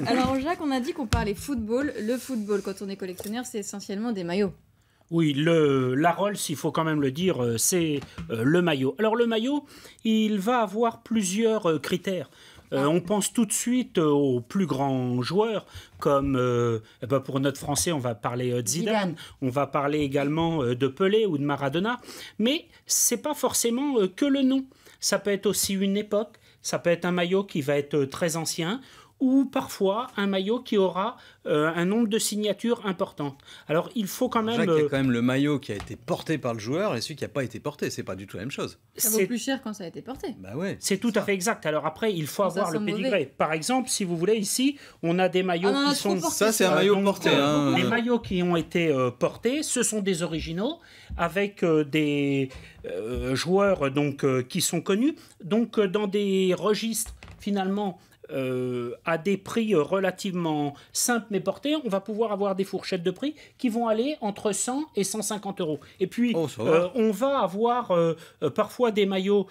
Alors Jacques, on a dit qu'on parlait football. Le football, quand on est collectionneur, c'est essentiellement des maillots. Oui, la Rolls, il faut quand même le dire, c'est le maillot. Alors le maillot, il va avoir plusieurs critères. On pense tout de suite aux plus grands joueurs, comme pour notre français, on va parler de Zidane, on va parler également de Pelé ou de Maradona, mais c'est pas forcément que le nom. Ça peut être aussi une époque, ça peut être un maillot qui va être très ancien, ou parfois un maillot qui aura un nombre de signatures important. Alors il faut quand même... Jacques, il y a quand même le maillot qui a été porté par le joueur et celui qui n'a pas été porté. C'est pas du tout la même chose. Ça vaut plus cher quand ça a été porté. Bah ouais, c'est tout à fait exact. Alors après, il faut avoir le pédigré. Par exemple, si vous voulez, ici, on a des maillots qui sont... Ça, c'est un maillot porté. Les maillots qui ont été portés, ce sont des originaux avec des joueurs donc, qui sont connus. Donc dans des registres, finalement... à des prix relativement simples mais portés, on va pouvoir avoir des fourchettes de prix qui vont aller entre 100 et 150 euros. Et puis, on va avoir parfois des maillots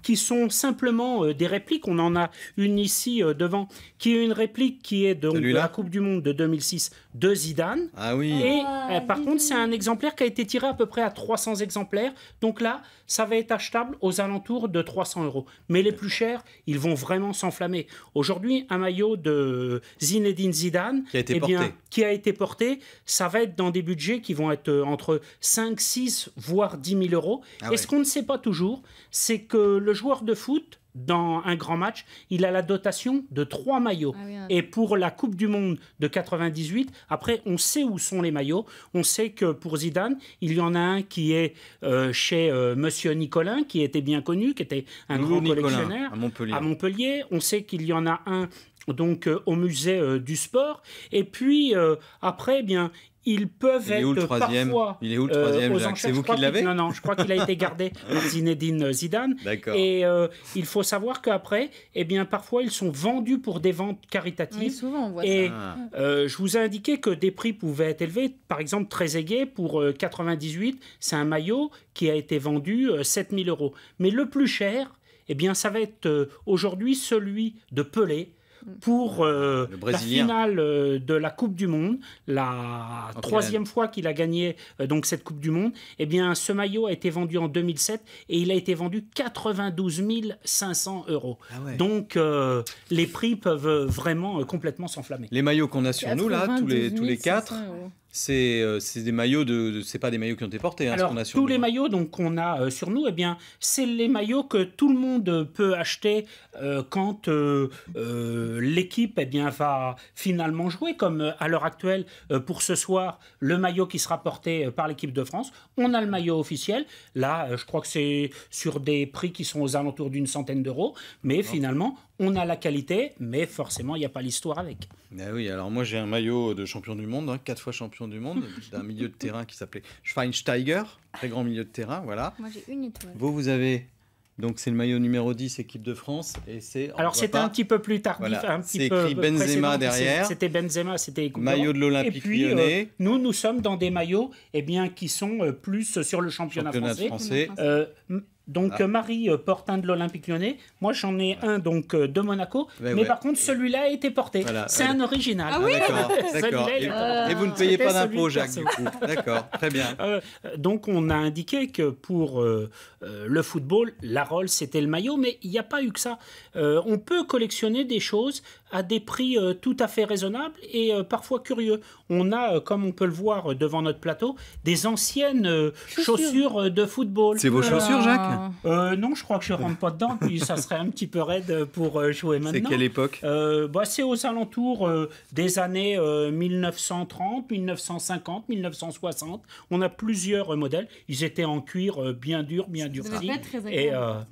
qui sont simplement des répliques. On en a une ici devant, qui est une réplique qui est de la Coupe du Monde de 2006 de Zidane. Ah oui. Et par contre, c'est un exemplaire qui a été tiré à peu près à 300 exemplaires. Donc là, ça va être achetable aux alentours de 300 euros. Mais les plus chers, ils vont vraiment s'enflammer. Aujourd'hui, un maillot de Zinedine Zidane qui a été porté, ça va être dans des budgets qui vont être entre 5, 6, voire 10 000 euros. Et ce qu'on ne sait pas toujours, c'est que le joueur de foot, dans un grand match, il a la dotation de 3 maillots. Et pour la Coupe du Monde de 98, après, on sait où sont les maillots. On sait que pour Zidane, il y en a un qui est chez Monsieur Nicolin, qui était bien connu, qui était un grand collectionneur à Montpellier. On sait qu'il y en a un donc, au musée du sport. Et puis, après, ils peuvent être parfois... Il est où le troisième, Jacques? C'est vous qui l'avez? Non, je crois qu'il a été gardé par Zinedine Zidane. D'accord. Et il faut savoir qu'après, parfois, ils sont vendus pour des ventes caritatives. Oui, souvent, on voit ça. Je vous ai indiqué que des prix pouvaient être élevés. Par exemple, Trezeguet, pour 98, c'est un maillot qui a été vendu 7 000 euros. Mais le plus cher, ça va être aujourd'hui celui de Pelé, pour la finale de la Coupe du Monde, la troisième fois qu'il a gagné donc cette Coupe du Monde. Ce maillot a été vendu en 2007 et il a été vendu 92 500 euros. Donc les prix peuvent vraiment complètement s'enflammer. Les maillots qu'on a sur nous là, tous les quatre, c'est des maillots c'est pas des maillots qui ont été portés. Alors, tous les maillots qu'on a sur nous, c'est les maillots que tout le monde peut acheter quand l'équipe va finalement jouer, comme à l'heure actuelle pour ce soir, le maillot qui sera porté par l'équipe de France. On a le maillot officiel. Là, je crois que c'est sur des prix qui sont aux alentours d'une centaine d'euros, mais finalement, on a la qualité, mais forcément, il n'y a pas l'histoire avec. Ah oui, alors moi j'ai un maillot de champion du monde, 4 fois champion du monde, d'un milieu de terrain qui s'appelait Schweinsteiger, très grand milieu de terrain, voilà. Moi j'ai une étoile. Vous avez, donc c'est le maillot numéro 10, équipe de France, et c'est... Alors c'était un petit peu plus tardif, voilà. C'est écrit Benzema derrière. C'était Benzema, c'était... Maillot de l'Olympique Lyonnais. Nous sommes dans des maillots qui sont plus sur le championnat français. Donc Marie porte un de l'Olympique Lyonnais, moi j'en ai un donc de Monaco, mais par contre celui-là a été porté. C'est un original. Ah oui, d'accord. Et vous ne payez pas d'impôt, Jacques, du coup. D'accord, très bien. Donc on a indiqué que pour le football, la Rolls c'était le maillot, mais il n'y a pas eu que ça. On peut collectionner des choses à des prix tout à fait raisonnables et parfois curieux. On a, comme on peut le voir devant notre plateau, des anciennes chaussures de football. C'est vos chaussures, Jacques? Non, je crois que je ne rentre pas dedans, puis ça serait un petit peu raide pour jouer maintenant. C'est quelle époque? C'est aux alentours des années 1930, 1950, 1960. On a plusieurs modèles. Ils étaient en cuir bien dur, bien durci. Ça va pas être très agréable.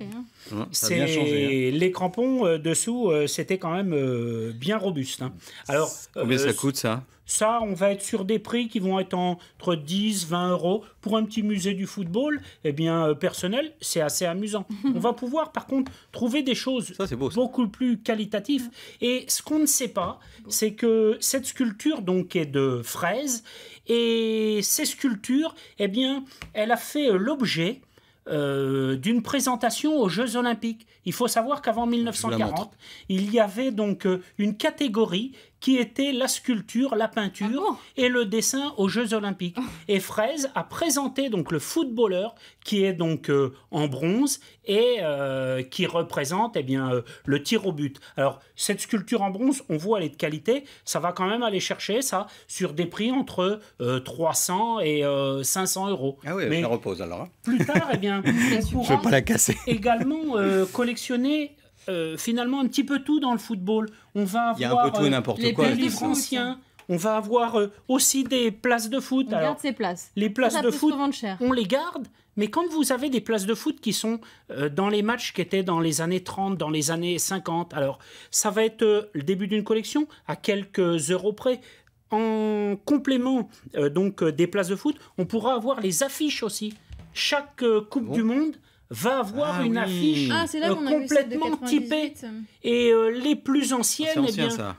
Ça a bien changé, les crampons dessous, c'était quand même bien robuste. Alors, combien ça coûte, ça? Ça, on va être sur des prix qui vont être entre 10, 20 euros. Pour un petit musée du football, personnel, c'est assez amusant. On va pouvoir, par contre, trouver des choses beaucoup plus qualitatives. Et ce qu'on ne sait pas, c'est que cette sculpture donc, est de fraises. Et ces sculptures, elle a fait l'objet d'une présentation aux Jeux Olympiques. Il faut savoir qu'avant 1940, il y avait donc une catégorie qui était la sculpture, la peinture et le dessin aux Jeux Olympiques. Et Fraise a présenté donc le footballeur qui est donc en bronze et qui représente le tir au but. Alors cette sculpture en bronze, on voit elle est de qualité, ça va quand même aller chercher ça sur des prix entre 300 et 500 euros. Ah oui, mais ça repose alors. Hein. Plus tard, on pourra pas la casser. également collectionner finalement un petit peu tout dans le football. On va avoir il y a un peu tout et n'importe quoi. Les livres anciens. On va avoir aussi des places de foot. On garde ces places. Les places de foot, cher. on les garde. Mais quand vous avez des places de foot qui sont dans les matchs qui étaient dans les années 30, dans les années 50, alors ça va être le début d'une collection à quelques euros près. En complément des places de foot, on pourra avoir les affiches aussi. Chaque Coupe du Monde va avoir une affiche complètement typée. Et les plus anciennes,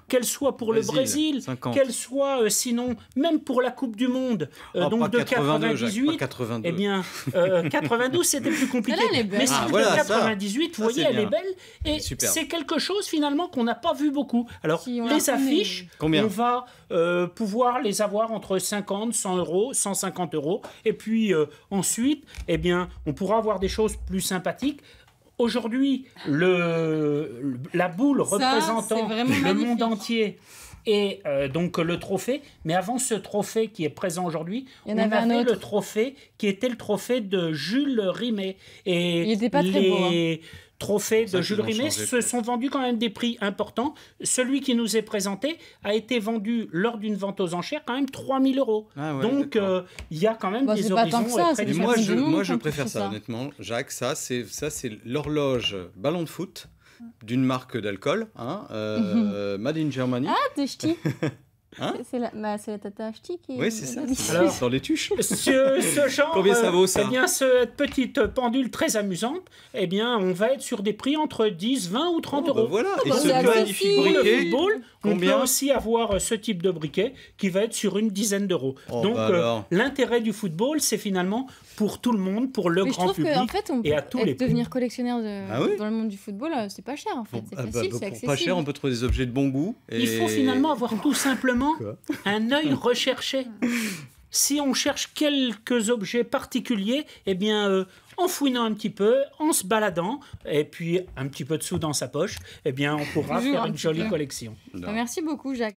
qu'elles soient pour le Brésil, qu'elles soient sinon même pour la Coupe du Monde donc de 98, 92 c'était plus compliqué. Mais celle de 98, vous voyez, elle est belle. Et c'est quelque chose finalement qu'on n'a pas vu beaucoup. Alors les affiches, on va pouvoir les avoir entre 50, 100 euros, 150 euros. Et puis ensuite, on pourra avoir des choses plus sympathiques. Aujourd'hui, la boule représentant le monde entier et donc le trophée. Mais avant ce trophée qui est présent aujourd'hui, on avait le trophée qui était le trophée de Jules Rimet. Et il n'était pas très beau. Trophées de Jules Rimet se sont vendus quand même des prix importants. Celui qui nous est présenté a été vendu lors d'une vente aux enchères quand même 3 000 euros. Ah ouais, donc il y a quand même des horizons très différents. Moi je préfère ça honnêtement, Jacques. Ça c'est l'horloge ballon de foot d'une marque d'alcool, Made in Germany. Ah, t'es ch'ti. Hein c'est la tata Ch'ti qui est... Oui, c'est ça. Alors, sur les tuches. Ce genre, combien ça vaut, ça cette petite pendule très amusante, on va être sur des prix entre 10, 20 ou 30 euros. Voilà. Et ce magnifique briquet, football, on peut aussi avoir ce type de briquet qui va être sur une dizaine d'euros. Donc, l'intérêt du football, c'est finalement pour tout le monde, pour le grand public et à tous les prix. Devenir collectionneur dans le monde du football, c'est pas cher en fait. C'est facile, c'est accessible. Pas cher, on peut trouver des objets de bon goût. Il faut finalement avoir tout simplement un œil recherché. Si on cherche quelques objets particuliers, en fouinant un petit peu, en se baladant, et puis un petit peu de sous dans sa poche, on pourra faire une jolie collection. Merci beaucoup, Jacques.